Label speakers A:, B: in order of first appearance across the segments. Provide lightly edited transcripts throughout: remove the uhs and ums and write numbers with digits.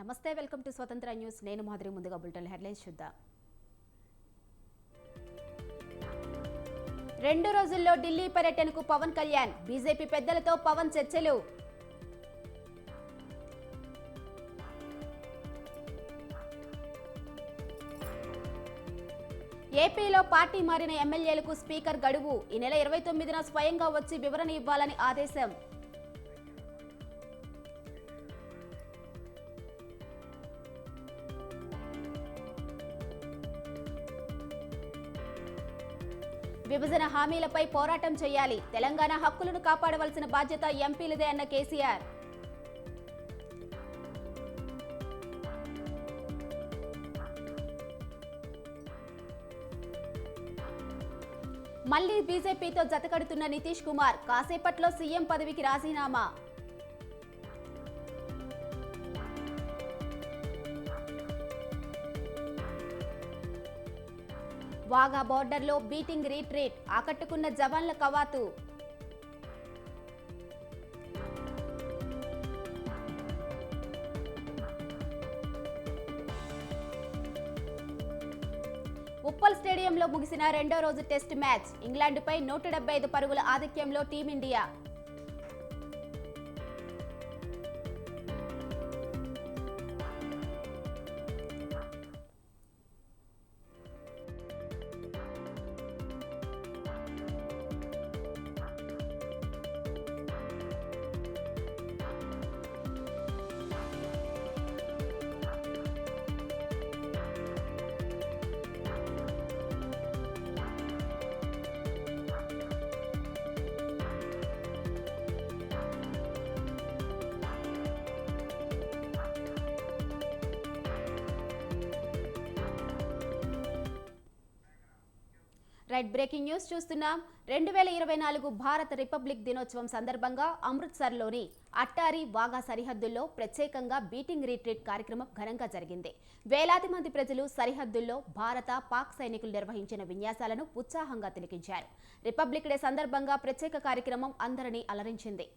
A: నమస్తే, welcome to స్వతంత్ర news. నేను మాధురి. ముందుగా బులెటిన్ హెడ్లైన్స్ చూద్దాం. 2 రోజుల్లో ఢిల్లీ పర్యటనకు పవన్ కళ్యాణ్. బీజేపీ పెద్దలతో పవన్ చర్చలు. ఏపీలో పార్టీ మారిన ఎమ్మెల్యేలకు స్పీకర్ గడువు. ఈ నెల 29న స్వయంగా వచ్చి వివరణ ఇవ్వాలని ఆదేశం. విభజన హామీలపై పోరాటం చేయాలి. తెలంగాణ హక్కులను కాపాడవలసిన బాధ్యత ఎంపీలదే అన్న కేసీఆర్. మళ్లీ బీజేపీతో జతకడుతున్న నితీష్ కుమార్. కాసేపట్లో సీఎం పదవికి రాజీనామా. వాఘా బోర్డర్లో బీటింగ్ రీట్రీట్. ఆకట్టుకున్న జవాన్ల కవాతు. ఉప్పల్ స్టేడియంలో ముగిసిన 2వ రోజు టెస్ట్ మ్యాచ్. ఇంగ్లాండ్పై 175 పరుగుల ఆధిక్యంలో టీమిండియా. రైట్, బ్రేకింగ్ న్యూస్ చూస్తున్నాం. 2024 భారత రిపబ్లిక్ దినోత్సవం సందర్భంగా అమృత్సర్లోని అట్టారీ వాఘా సరిహద్దుల్లో ప్రత్యేకంగా బీటింగ్ రీట్రీట్ కార్యక్రమం ఘనంగా జరిగింది. వేలాది మంది ప్రజలు సరిహద్దుల్లో భారత పాక్ సైనికులు నిర్వహించిన విన్యాసాలను ఉత్సాహంగా తిలకించారు. రిపబ్లిక్ డే సందర్భంగా ప్రత్యేక కార్యక్రమం అందరినీ అలరించింది.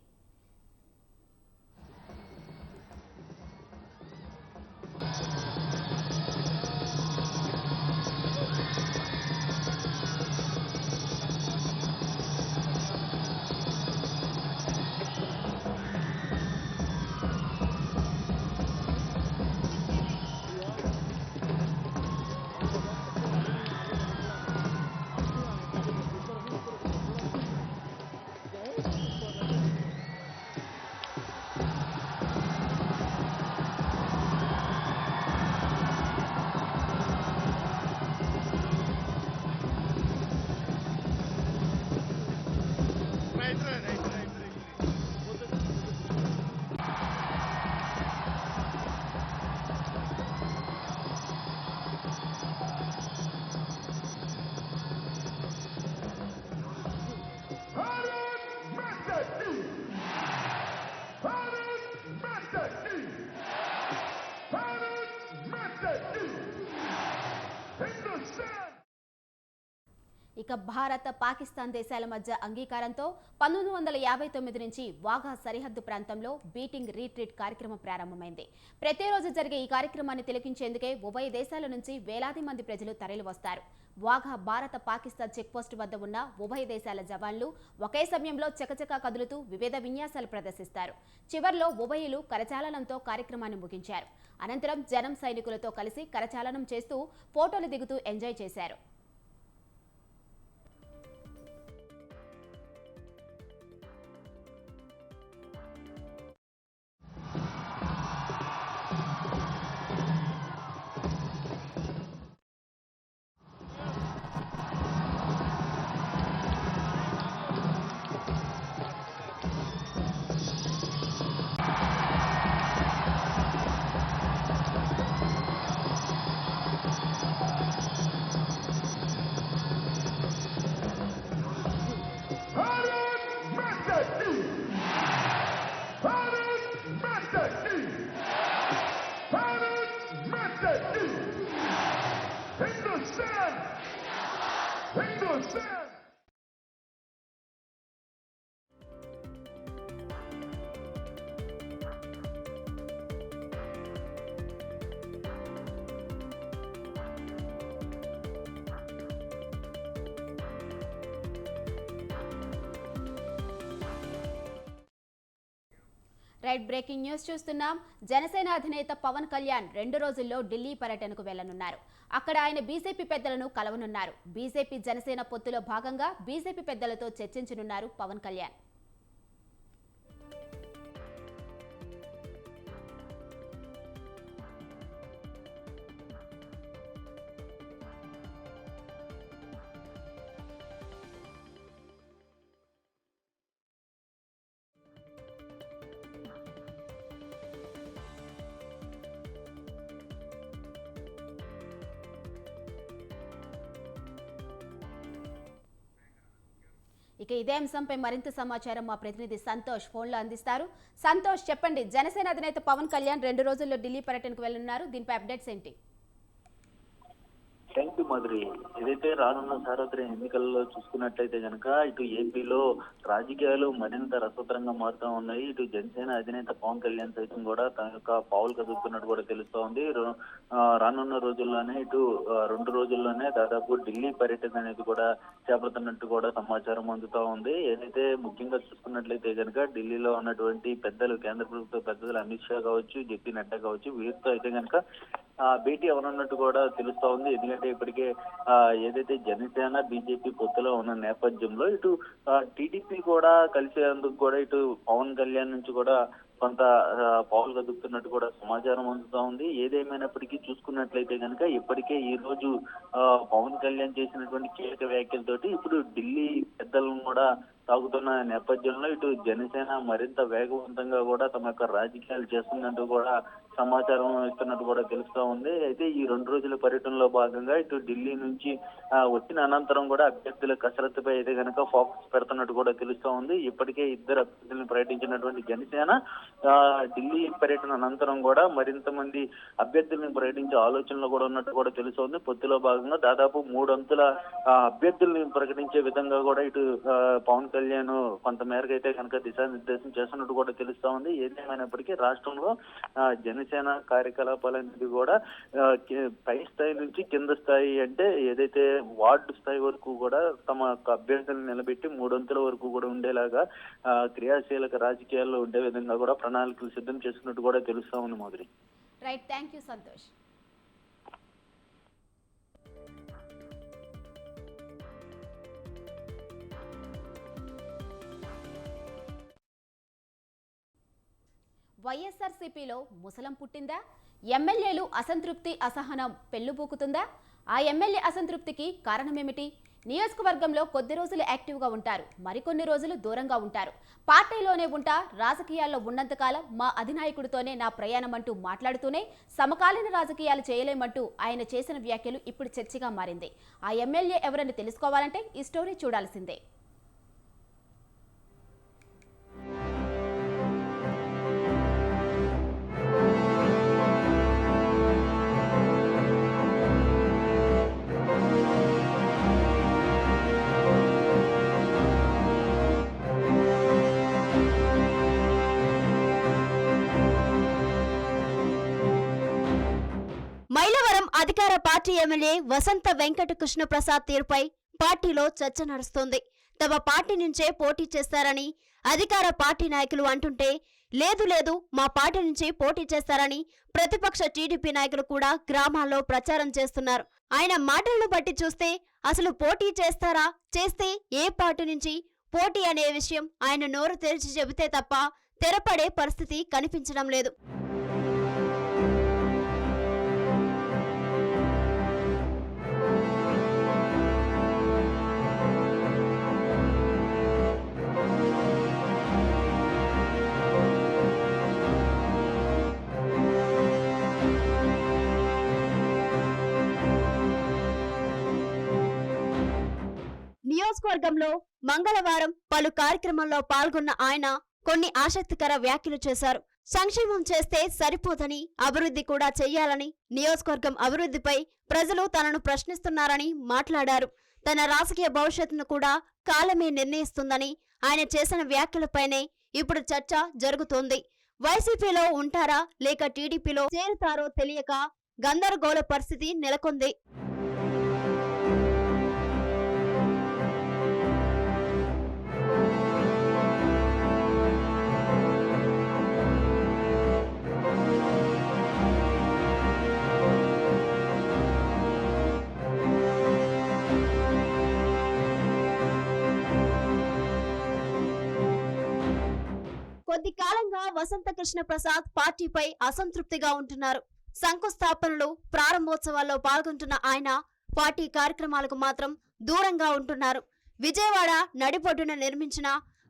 A: ఇక భారత పాకిస్తాన్ దేశాల మధ్య అంగీకారంతో 1959 నుంచి వాఘా సరిహద్దు ప్రాంతంలో బీటింగ్ రీట్రీట్ కార్యక్రమం ప్రారంభమైంది. ప్రతిరోజు జరిగే ఈ కార్యక్రమాన్ని తిలకించేందుకే ఉభయ దేశాల నుంచి వేలాది మంది ప్రజలు తరలివస్తారు. వాఘా భారత పాకిస్తాన్ చెక్పోస్టు వద్ద ఉన్న ఉభయ దేశాల జవాన్లు ఒకే సమయంలో చకచకా కదులుతూ వివిధ విన్యాసాలు ప్రదర్శిస్తారు. చివర్లో ఉభయులు కరచాలనంతో కార్యక్రమాన్ని ముగించారు. అనంతరం జనం సైనికులతో కలిసి కరచాలనం చేస్తూ ఫోటోలు దిగుతూ ఎంజాయ్ చేశారు. రైట్, బ్రేకింగ్ న్యూస్ చూస్తున్నాం. జనసేన అధినేత పవన్ కళ్యాణ్ 2 రోజుల్లో ఢిల్లీ పర్యటనకు వెళ్లనున్నారు. అక్కడ ఆయన బీజేపీ పెద్దలను కలవనున్నారు. బీజేపీ జనసేన పొత్తులో భాగంగా బీజేపీ పెద్దలతో చర్చించనున్నారు పవన్ కళ్యాణ్. ఇక ఇదే అంశంపై మరింత సమాచారం మా ప్రతినిధి సంతోష్ ఫోన్లో అందిస్తారు. సంతోష్, చెప్పండి, జనసేన అధినేత పవన్ కళ్యాణ్ 2 రోజుల్లో ఢిల్లీ పర్యటనకు వెళ్తున్నారు. దీనిపై అప్డేట్స్ ఏంటి?
B: Thank you Madhuri. ఏదైతే రానున్న సార్వత్రిక ఎన్నికల్లో చూసుకున్నట్లయితే కనుక ఇటు ఏపీలో రాజకీయాలు మరింత రసవత్తరంగా మారుతా ఉన్నాయి. ఇటు జనసేన అధినేత పవన్ కళ్యాణ్ సైతం కూడా తన యొక్క పావులు కదుపుతున్నట్టు కూడా తెలుస్తా ఉంది. రానున్న రోజుల్లోనే ఇటు 2 రోజుల్లోనే దాదాపు ఢిల్లీ పర్యటన అనేది కూడా చేపడుతున్నట్టు కూడా సమాచారం అందుతా ఉంది. ఏదైతే ముఖ్యంగా చూసుకున్నట్లయితే కనుక ఢిల్లీలో ఉన్నటువంటి పెద్దలు, కేంద్ర ప్రభుత్వ పెద్దలు అమిత్ షా కావచ్చు, జెపీ నడ్డా కావచ్చు, వీరితో అయితే కనుక భేటీ అవనున్నట్టు కూడా తెలుస్తా ఉంది. ఎందుకంటే ఇప్పటికే ఏదైతే జనసేన బీజేపీ పొత్తులో ఉన్న నేపథ్యంలో ఇటు టీడీపీ కూడా కలిసేందుకు కూడా ఇటు పవన్ కళ్యాణ్ నుంచి కూడా కొంత పావులు కదుపుతున్నట్టు కూడా సమాచారం అందుతా ఉంది. ఏదేమైనప్పటికీ చూసుకున్నట్లయితే కనుక ఇప్పటికే ఈ రోజు పవన్ కళ్యాణ్ చేసినటువంటి కీలక వ్యాఖ్యలతోటి ఇప్పుడు ఢిల్లీ పెద్దలను కూడా తాగుతున్న నేపథ్యంలో ఇటు జనసేన మరింత వేగవంతంగా కూడా తమ యొక్క రాజకీయాలు చేస్తున్నట్టు కూడా సమాచారం ఇస్తున్నట్టు కూడా తెలుస్తా ఉంది. అయితే ఈ 2 రోజుల పర్యటనలో భాగంగా ఇటు ఢిల్లీ నుంచి వచ్చిన అనంతరం కూడా అభ్యర్థుల కసరత్తుపై అయితే కనుక ఫోకస్ పెడుతున్నట్టు కూడా తెలుస్తా ఉంది. ఇప్పటికే 2 అభ్యర్థులను ప్రకటించినటువంటి జనసేన ఢిల్లీ పర్యటన అనంతరం కూడా మరింత మంది అభ్యర్థులను ప్రకటించే ఆలోచనలో కూడా ఉన్నట్టు కూడా తెలుస్తోంది. పొత్తులో భాగంగా దాదాపు 3 అంతుల అభ్యర్థులను ప్రకటించే విధంగా కూడా ఇటు పవన్ కళ్యాణ్ కొంత మేరకు అయితే కనుక దిశానిర్దేశం చేస్తున్నట్టు కూడా తెలుస్తా ఉంది. ఏదేమైనప్పటికీ రాష్ట్రంలో జనసేన కార్యకలాపాలనేది కూడా పై స్థాయి నుంచి కింద స్థాయి అంటే ఏదైతే వార్డు స్థాయి వరకు కూడా తమ అభ్యర్థులను నిలబెట్టి 3 అంతుల వరకు కూడా ఉండేలాగా క్రియాశీలక రాజకీయాల్లో ఉండే విధంగా కూడా ప్రణాళికలు సిద్ధం చేసుకున్నట్టు కూడా తెలుస్తా ఉంది Madhuri.
A: Right, thank you Santosh. వైఎస్ఆర్సీపీలో ముసలం పుట్టిందా? ఎమ్మెల్యేలు అసంతృప్తి, అసహనం పెళ్లుబూకుతుందా? ఆ ఎమ్మెల్యే అసంతృప్తికి కారణమేమిటి? నియోజకవర్గంలో కొద్ది రోజులు యాక్టివ్గా ఉంటారు, మరికొన్ని రోజులు దూరంగా ఉంటారు. పార్టీలోనే ఉంటా, రాజకీయాల్లో ఉన్నంతకాలం మా అధినాయకుడితోనే నా ప్రయాణం అంటూ మాట్లాడుతూనే సమకాలీన రాజకీయాలు చేయలేమంటూ ఆయన చేసిన వ్యాఖ్యలు ఇప్పుడు చర్చగా మారింది. ఆ ఎమ్మెల్యే ఎవరని తెలుసుకోవాలంటే ఈ స్టోరీ చూడాల్సిందే.
C: మైలవరం అధికార పార్టీ ఎమ్మెల్యే వసంత వెంకట కృష్ణ ప్రసాద్ తీరుపై పార్టీలో చర్చ నడుస్తోంది. తమ పార్టీ నుంచే పోటీ చేస్తారని అధికార పార్టీ నాయకులు అంటుంటే, లేదు మా పార్టీ నుంచి పోటీ చేస్తారని ప్రతిపక్ష టీడీపీ నాయకులు కూడా గ్రామాల్లో ప్రచారం చేస్తున్నారు. ఆయన మాటలను బట్టి చూస్తే అసలు పోటీ చేస్తారా, చేస్తే ఏ పార్టీ నుంచి పోటీ అనే విషయం ఆయన నోరు తెరిచి చెబితే తప్ప తెరపడే పరిస్థితి కనిపించడం లేదు. నియోజకవర్గంలో మంగళవారం పలు కార్యక్రమాల్లో పాల్గొన్న ఆయన కొన్ని ఆసక్తికర వ్యాఖ్యలు చేశారు. సంక్షేమం చేస్తే సరిపోదని, అభివృద్ధి కూడా చెయ్యాలని, నియోజకవర్గం అభివృద్ధిపై ప్రజలు తనను ప్రశ్నిస్తున్నారని మాట్లాడారు. తన రాజకీయ భవిష్యత్తును కూడా కాలమే నిర్ణయిస్తుందని ఆయన చేసిన వ్యాఖ్యలపైనే ఇప్పుడు చర్చ జరుగుతోంది. వైసీపీలో ఉంటారా లేక టీడీపీలో చేరుతారో తెలియక గందరగోళ పరిస్థితి నెలకొంది. వసంత కృష్ణ ప్రసాద్ పార్టీపై అసంతృప్తిగా ఉంటున్నారు. శంకుస్థాపనలు, ప్రారంభోత్సవాల్లో పాల్గొంటున్న ఆయన పార్టీ కార్యక్రమాలకు మాత్రం దూరంగా ఉంటున్నారు. విజయవాడ నడిబొడ్డున నిర్మించిన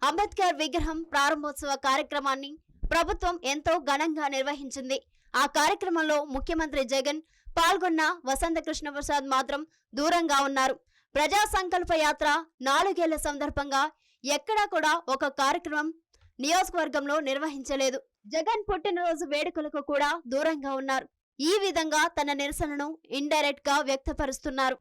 C: అంబేద్కర్ విగ్రహం ప్రారంభోత్సవ కార్యక్రమాన్ని ప్రభుత్వం ఎంతో ఘనంగా నిర్వహించింది. ఆ కార్యక్రమంలో ముఖ్యమంత్రి జగన్ పాల్గొన్న వసంత కృష్ణ ప్రసాద్ మాత్రం దూరంగా ఉన్నారు. ప్రజా సంకల్ప యాత్ర 4 ఏళ్ల సందర్భంగా ఎక్కడా కూడా ఒక కార్యక్రమం నియోజకవర్గంలో నిర్వహించలేదు. జగన్ పుట్టినరోజు వేడుకలకు కూడా దూరంగా ఉన్నారు. ఈ విధంగా తన నిరసనను ఇండైరెక్ట్ గా వ్యక్తపరుస్తున్నారు.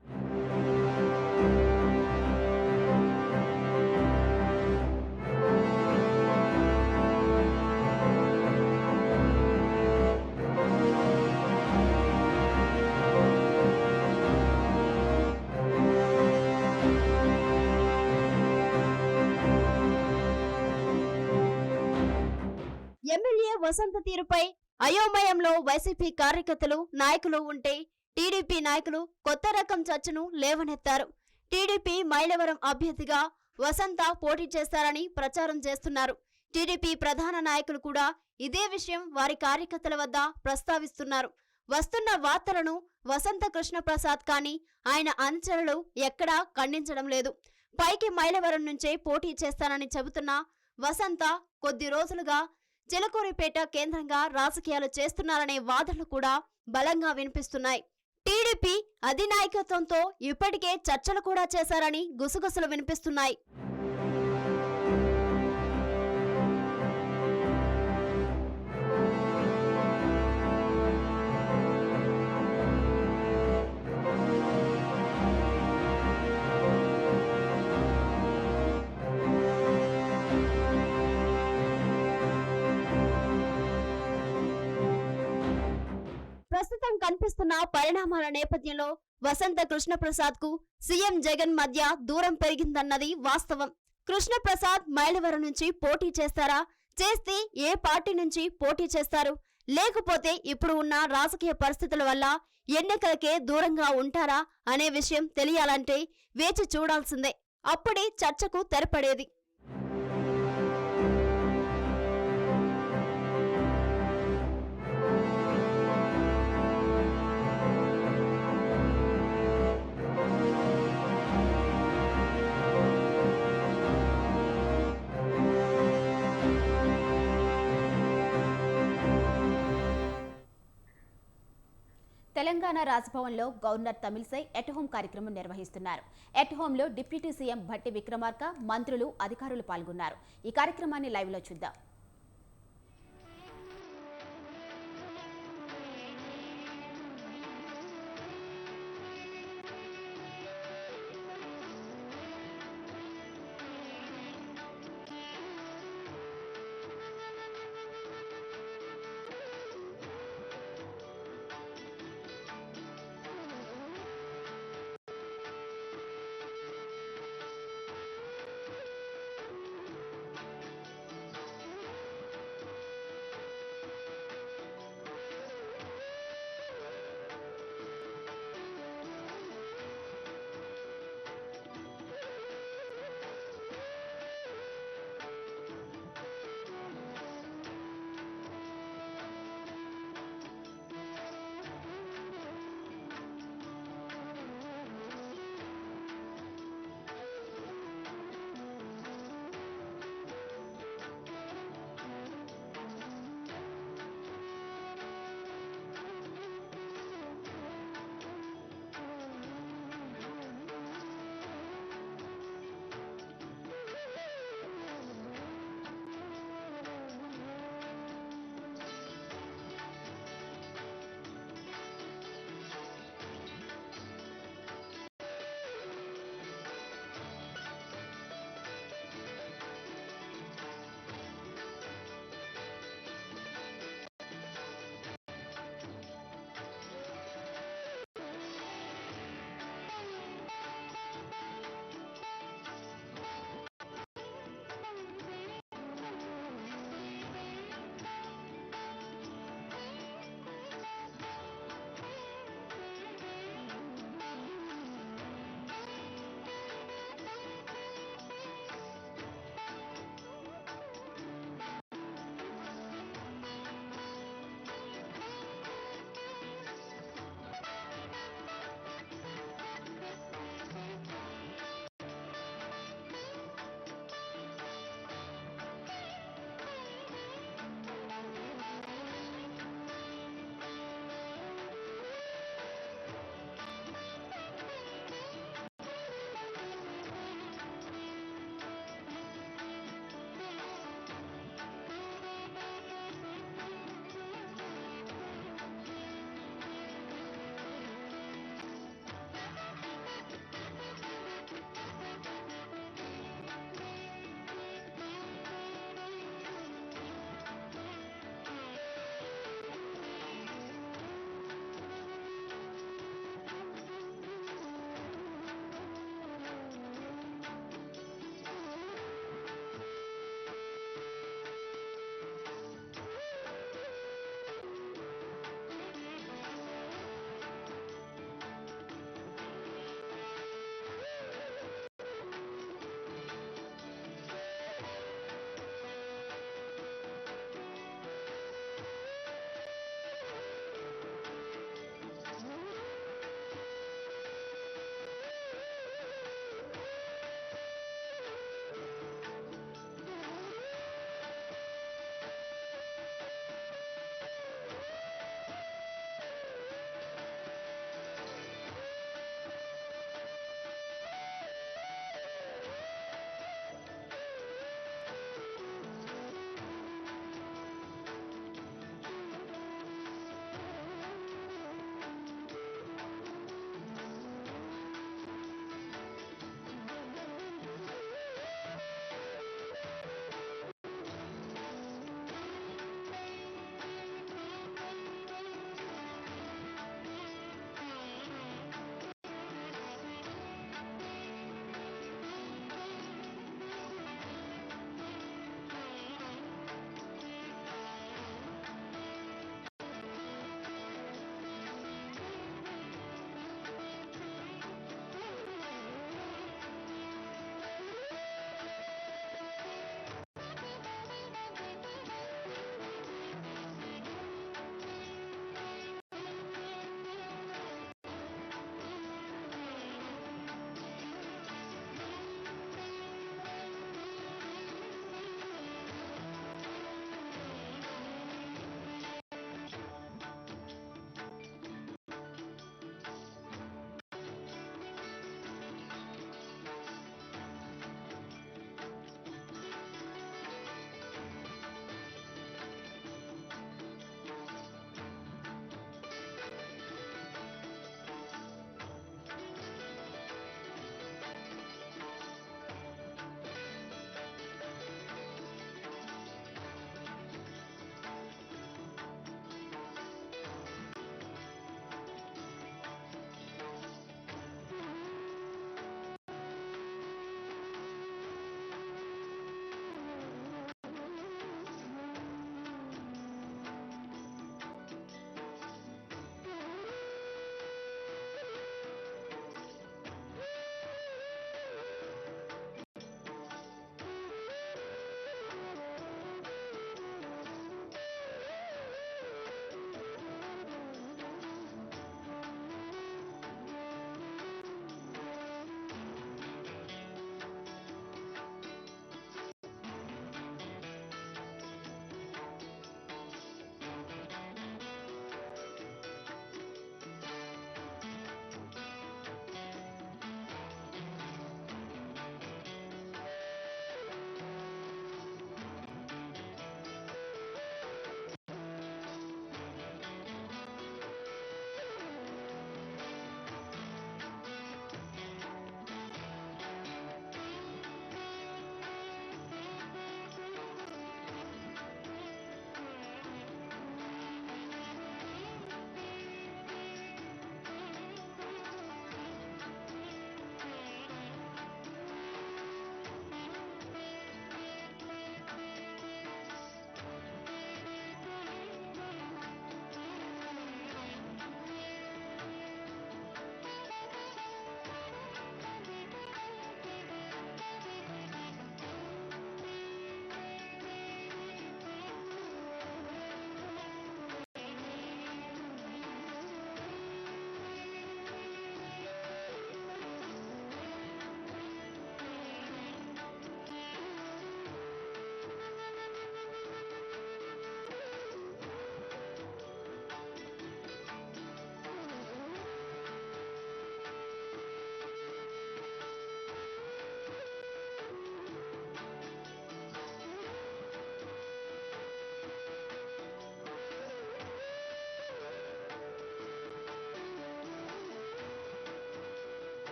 C: ఎమ్మెల్యే వసంత తీరుపై అయోమయంలో వైసీపీ కార్యకర్తలు, నాయకులు ఉంటే టీడీపీ నాయకులు కొత్త రకం చర్చను లేవనెత్తారు. టీడీపీ మైలవరం అభ్యర్థిగా వసంత పోటీ చేస్తారని ప్రచారం చేస్తున్నారు. టీడీపీ ప్రధాన నాయకులు కూడా ఇదే విషయం వారి కార్యకర్తల వద్ద ప్రస్తావిస్తున్నారు. వస్తున్న వార్తలను వసంత కృష్ణ ప్రసాద్ కానీ ఆయన అనుచరులు ఎక్కడా ఖండించడం లేదు. పైకి మైలవరం నుంచే పోటీ చేస్తానని చెబుతున్న వసంత కొద్ది రోజులుగా చిలకూరిపేట కేంద్రంగా రాజకీయాలు చేస్తున్నారనే వాదనలు కూడా బలంగా వినిపిస్తున్నాయి. టీడీపీ అధినాయకత్వంతో ఇప్పటికే చర్చలు కూడా చేశారని గుసగుసలు వినిపిస్తున్నాయి. ప్రస్తుతం కనిపిస్తున్న పరిణామాల నేపథ్యంలో వసంత కృష్ణప్రసాద్ కు సీఎం జగన్ మధ్య దూరం పెరిగిందన్నది వాస్తవం. కృష్ణప్రసాద్ మైలవరం నుంచి పోటీ చేస్తారా? చేస్తే ఏ పార్టీ నుంచి పోటీ చేస్తారు? లేకపోతే ఇప్పుడు ఉన్న రాజకీయ పరిస్థితుల వల్ల ఎన్నికలకే దూరంగా ఉంటారా అనే విషయం తెలియాలంటే వేచి చూడాల్సిందే. అప్పుడే చర్చకు తెరపడేది.
A: తెలంగాణ రాజ్భవన్లో గవర్నర్ తమిళిసై ఎట్ హోమ్ కార్యక్రమం నిర్వహిస్తున్నారు. ఎట్ హోమ్లో డిప్యూటీ సీఎం భట్టి విక్రమార్క, మంత్రులు, అధికారులు పాల్గొన్నారు. ఈ కార్యక్రమాన్ని లైవ్లో చూద్దాం.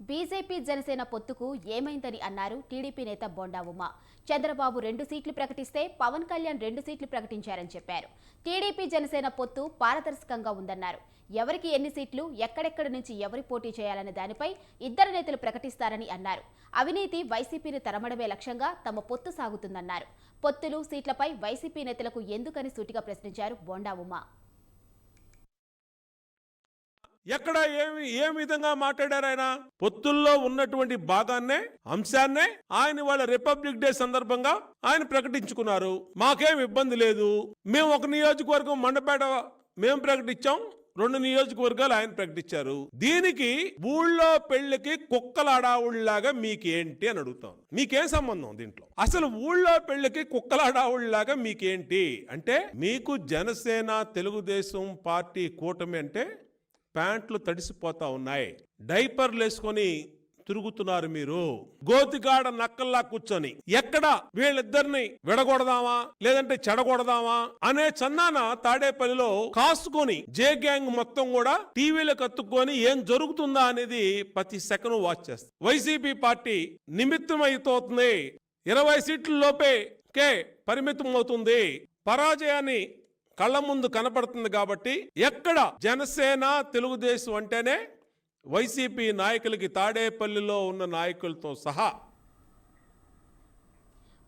A: బీజేపీ జనసేన పొత్తుకు ఏమైందని అన్నారు టీడీపీ నేత బొండా ఉమ. చంద్రబాబు 2 సీట్లు ప్రకటిస్తే పవన్ కళ్యాణ్ 2 సీట్లు ప్రకటించారని చెప్పారు. టీడీపీ జనసేన పొత్తు పారదర్శకంగా ఉందన్నారు. ఎవరికి ఎన్ని సీట్లు, ఎక్కడెక్కడి నుంచి ఎవరి పోటీ చేయాలనే దానిపై ఇద్దరు నేతలు ప్రకటిస్తారని అన్నారు. అవినీతి వైసీపీని తరమడమే లక్ష్యంగా తమ పొత్తు సాగుతుందన్నారు. పొత్తులు, సీట్లపై వైసీపీ నేతలకు ఎందుకని సూటిగా ప్రశ్నించారు బొండా ఉమ.
D: ఎక్కడ ఏ విధంగా మాట్లాడారు? ఆయన పొత్తుల్లో ఉన్నటువంటి భాగాన్నే, అంశాన్నే ఆయన వాళ్ళ రిపబ్లిక్ డే సందర్భంగా ఆయన ప్రకటించుకున్నారు. మాకేం ఇబ్బంది లేదు. మేము ఒక నియోజకవర్గం మండపేట మేము ప్రకటించాం, 2 నియోజకవర్గాలు ఆయన ప్రకటించారు. దీనికి ఊళ్ళో పెళ్లికి కుక్కల అడావుళ్లాగా మీకేంటి అని అడుగుతాం. మీకేం సంబంధం దీంట్లో? అసలు ఊళ్ళో పెళ్లికి కుక్కల అడావుళ్లాగా మీకేంటి అంటే, మీకు జనసేన తెలుగుదేశం పార్టీ కూటమి అంటే ప్యాంట్లు తడిసిపోతా ఉన్నాయి, డైపర్లు వేసుకొని తిరుగుతున్నారు. మీరు గోతిగాడ నక్కల్లా కూర్చొని ఎక్కడ వీళ్ళిద్దరిని విడగొడదామా లేదంటే చెడగొడదామా అనే చన్నాన తాడేపల్లిలో కాసుకొని జే గ్యాంగ్ మొత్తం కూడా టీవీలకు అత్తుకొని ఏం జరుగుతుందా అనేది ప్రతి సెకండ్ వాచ్ చేస్తారు. వైసీపీ పార్టీ నిమిత్తం అయిపోతుంది, 20 సీట్ల లోపే పరిమితం అవుతుంది, పరాజయాన్ని కళ్ళ ముందు కనపడుతుంది. కాబట్టి ఎక్కడ జనసేన తెలుగుదేశం అంటేనే వైసీపీ నాయకులకి తాడేపల్లిలో ఉన్న నాయకులతో సహా.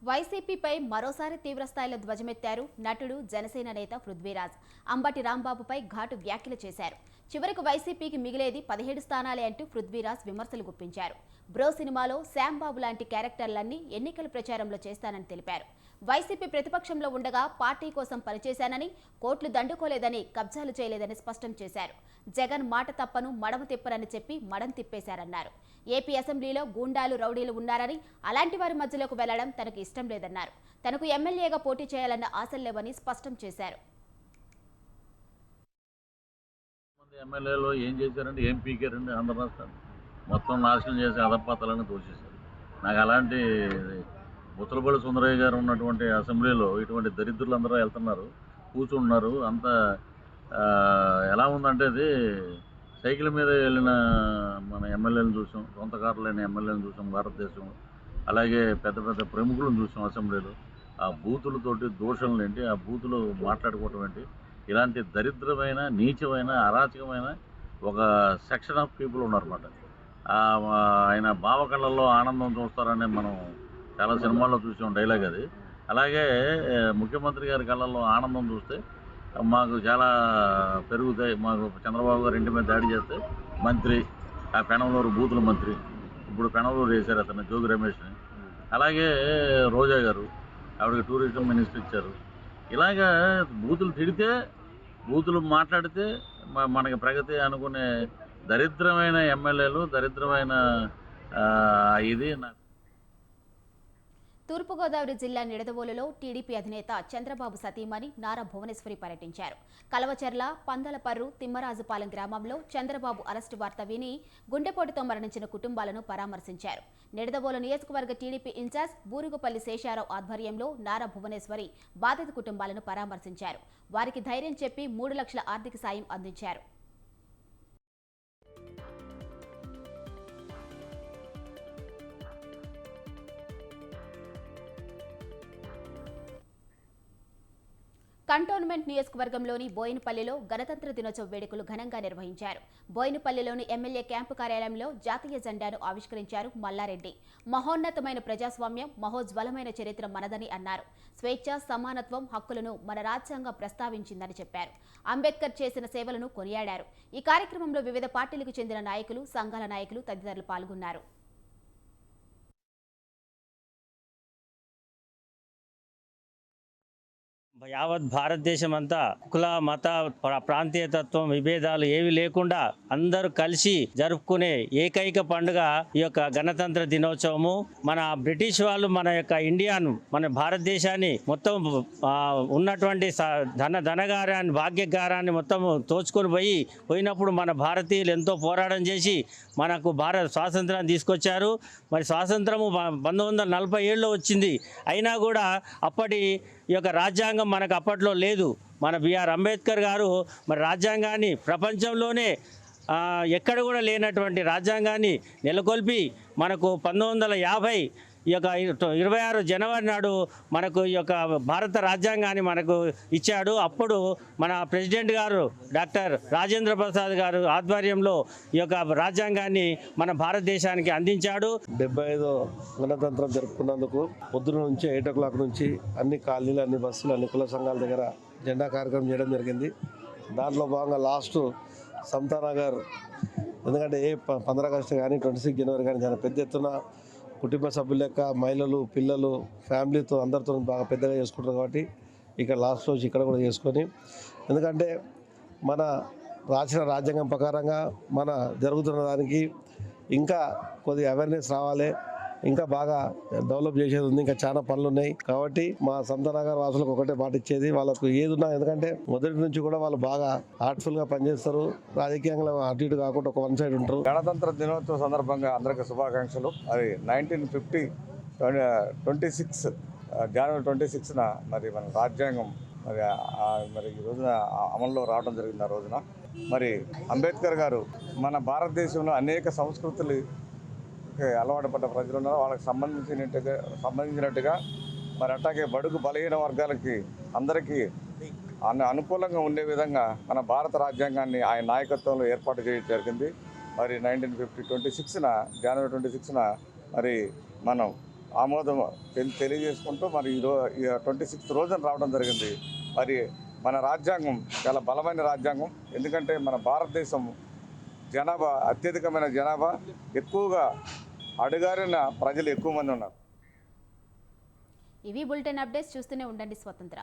A: వైసీపీపై మరోసారి తీవ్రస్థాయిలో ధ్వజమెత్తారు నటుడు, జనసేన నేత పృథ్వీరాజ్. అంబటి రాంబాబుపై ఘాటు వ్యాఖ్యలు చేశారు. చివరకు వైసీపీకి మిగిలేది 17 స్థానాలే అంటూ పృథ్వీరాజ్ విమర్శలు గుప్పించారు. బ్రో సినిమాలో శ్యాంబాబు లాంటి క్యారెక్టర్లన్నీ ఎన్నికల ప్రచారంలో చేస్తానని తెలిపారు. వైసీపీ ప్రతిపక్షంలో ఉండగా పార్టీ కోసం పనిచేశానని, కోట్లు దండుకోలేదని, కబ్జాలు చేయలేదని స్పష్టం చేశారు. జగన్ మాట తప్పను మడమ తిప్పరని చెప్పి మడం తిప్పేశారన్నారు. ఏపీ అసెంబ్లీలో గూండాలు, రౌడీలు ఉన్నారని, అలాంటి వారి మధ్యలోకి వెళ్లడం తనకు ఇష్టం లేదన్నారు. తనకు ఎమ్మెల్యేగా పోటీ చేయాలన్న ఆశలు లేవని స్పష్టం చేశారు.
E: ఎమ్మెల్యేలో ఏం చేశారంటే ఏం పీకారండి? ఆంధ్ర రాష్ట్రాన్ని మొత్తం నాశనం చేసి అధపాతాలను తోచేశారు. నాకు అలాంటి ముత్తలపల్లి సుందరయ్య గారు ఉన్నటువంటి అసెంబ్లీలో ఇటువంటి దరిద్రులు అందరూ వెళ్తున్నారు, కూర్చుంటున్నారు. అంత ఎలా ఉందంటే అది సైకిల్ మీద వెళ్ళిన మన ఎమ్మెల్యేలను చూసాం, సొంత కార్లు లేని ఎమ్మెల్యేలను చూసాం భారతదేశం. అలాగే పెద్ద పెద్ద ప్రముఖులను చూసాం అసెంబ్లీలో. ఆ బూతులతోటి దోషణలు ఏంటి, ఆ బూతులు మాట్లాడుకోవటం ఏంటి, ఇలాంటి దరిద్రమైన, నీచమైన, అరాచకమైన ఒక సెక్షన్ ఆఫ్ పీపుల్ ఉన్నారన్నమాట. ఆయన భావకళల్లో ఆనందం చూస్తారని మనం చాలా సినిమాల్లో చూసాం డైలాగ్ అది. అలాగే ముఖ్యమంత్రి గారి కళ్ళల్లో ఆనందం చూస్తే మాకు చాలా పెరుగుతాయి. మాకు చంద్రబాబు గారు ఇంటి మీద దాడి చేస్తే మంత్రి, ఆ పెనమలూరు బూతుల మంత్రి, ఇప్పుడు పెనమలూరు వేశారు అతను జోగి రమేష్ని. అలాగే రోజా గారు, ఆవిడకి టూరిజం మినిస్టర్ ఇచ్చారు. ఇలాగా బూతులు తిడితే, బూతులు మాట్లాడితే మనకి ప్రగతి అనుకునే దరిద్రమైన ఎమ్మెల్యేలు, దరిద్రమైన ఇది.
A: తూర్పుగోదావరి జిల్లా నిడదవోలులో టీడీపీ అధినేత చంద్రబాబు సతీమణి నారా భువనేశ్వరి పర్యటించారు. కలవచెర్ల, పందలపర్రు, తిమ్మరాజుపాలెం గ్రామంలో చంద్రబాబు అరెస్టు వార్త విని గుండెపోటుతో మరణించిన కుటుంబాలను పరామర్శించారు. నిడదవోలు నియోజకవర్గ టీడీపీ ఇన్ఛార్జ్ బూరుగుపల్లి శేషారావు ఆధ్వర్యంలో నారా భువనేశ్వరి బాధిత కుటుంబాలను పరామర్శించారు. వారికి ధైర్యం చెప్పి 3 లక్షల ఆర్థిక సాయం అందించారు. కంటోన్మెంట్ నియోజకవర్గంలోని బోయినపల్లిలో గణతంత్ర దినోత్సవ వేడుకలు ఘనంగా నిర్వహించారు. బోయినపల్లిలోని ఎమ్మెల్యే క్యాంపు కార్యాలయంలో జాతీయ జెండాను ఆవిష్కరించారు మల్లారెడ్డి. మహోన్నతమైన ప్రజాస్వామ్యం, మహోజ్వలమైన చరిత్ర మనదని అన్నారు. స్వేచ్ఛ, సమానత్వం, హక్కులను మన రాజ్యాంగం ప్రస్తావించిందని చెప్పారు. అంబేద్కర్ చేసిన సేవలను కొనియాడారు. ఈ కార్యక్రమంలో వివిధ పార్టీలకు చెందిన నాయకులు, సంఘాల నాయకులు తదితరులు పాల్గొన్నారు.
F: యావత్ భారతదేశం అంతా కుల, మత, ప్రాంతీయతత్వం, విభేదాలు ఏవి లేకుండా అందరూ కలిసి జరుపుకునే ఏకైక పండుగ ఈ యొక్క గణతంత్ర దినోత్సవము. మన బ్రిటిష్ వాళ్ళు మన యొక్క ఇండియాను, మన భారతదేశాన్ని మొత్తం ఉన్నటువంటి ధనగారాన్ని, భాగ్యగారాన్ని మొత్తం తోచుకొని పోయినప్పుడు మన భారతీయులు ఎంతో పోరాటం చేసి మనకు స్వాతంత్రాన్ని తీసుకొచ్చారు. మరి స్వాతంత్రము 1947లో వచ్చింది. అయినా కూడా అప్పటి ఈ యొక్క రాజ్యాంగం మనకు అప్పట్లో లేదు. మన బిఆర్ అంబేద్కర్ గారు మరి రాజ్యాంగాన్ని ప్రపంచంలోనే ఎక్కడ కూడా లేనటువంటి రాజ్యాంగాన్ని నెలకొల్పి మనకు 1950 ఈ యొక్క 26 జనవరి నాడు మనకు ఈ యొక్క భారత రాజ్యాంగాన్ని మనకు ఇచ్చాడు. అప్పుడు మన ప్రెసిడెంట్ గారు డాక్టర్ రాజేంద్ర ప్రసాద్ గారు ఆధ్వర్యంలో ఈ యొక్క రాజ్యాంగాన్ని మన భారతదేశానికి అందించాడు.
G: 75వ గణతంత్రం జరుపుకున్నందుకు పొద్దున నుంచి 8 o'clock నుంచి అన్ని కాలనీలు, అన్ని బస్సులు, అన్ని కుల సంఘాల దగ్గర జెండా కార్యక్రమం చేయడం జరిగింది. దాంట్లో భాగంగా లాస్ట్ సమతానగర్, ఎందుకంటే 15 ఆగస్టు కానీ 26 జనవరి కానీ చాలా పెద్ద ఎత్తున కుటుంబ సభ్యుల లెక్క మహిళలు, పిల్లలు, ఫ్యామిలీతో అందరితో బాగా పెద్దగా చేసుకుంటారు కాబట్టి ఇక్కడ లాస్ట్ రోజు ఇక్కడ కూడా చేసుకొని, ఎందుకంటే మన రాసిన రాజ్యాంగం ప్రకారంగా మన జరుగుతున్న దానికి ఇంకా కొద్దిగా అవేర్నెస్ రావాలి, ఇంకా బాగా డెవలప్ చేసేది ఉంది, ఇంకా చాలా పనులు ఉన్నాయి. కాబట్టి మా సమతానగర్ వాసులకు ఒకటే మాట ఇచ్చేది, వాళ్ళకు ఏది ఉన్నా, ఎందుకంటే మొదటి నుంచి కూడా వాళ్ళు బాగా హార్ట్ఫుల్గా పనిచేస్తారు, రాజకీయంగా అటు ఇటు కాకుండా ఒక వన్ సైడ్ ఉంటారు.
H: గణతంత్ర దినోత్సవం సందర్భంగా అందరికీ శుభాకాంక్షలు. అది 1950 జనవరి 26న మరి మన రాజ్యాంగం మరి ఈ రోజున అమల్లో రావడం జరిగింది. ఆ రోజున మరి అంబేద్కర్ గారు మన భారతదేశంలో అనేక సంస్కృతులు అలవాటు పడ్డ ప్రజలు ఉన్నారు, వాళ్ళకి సంబంధించినట్టుగా మరి అట్లాగే బడుగు బలహీన వర్గాలకి అందరికీ అనుకూలంగా ఉండే విధంగా మన భారత రాజ్యాంగాన్ని ఆయన నాయకత్వంలో ఏర్పాటు చేయడం జరిగింది. మరి 1926న జనవరి 26న మరి మనం ఆమోదం తెలియజేసుకుంటూ మరి 26th రోజున రావడం జరిగింది. మరి మన రాజ్యాంగం చాలా బలమైన రాజ్యాంగం, ఎందుకంటే మన భారతదేశం జనాభా అత్యధికమైన జనాభా, ఎక్కువగా అడుగారిన ప్రజలు ఎక్కువ మంది ఉన్నారు.
A: ఇవి బులెటిన్ అప్డేట్స్. చూస్తూనే ఉండండి స్వతంత్ర.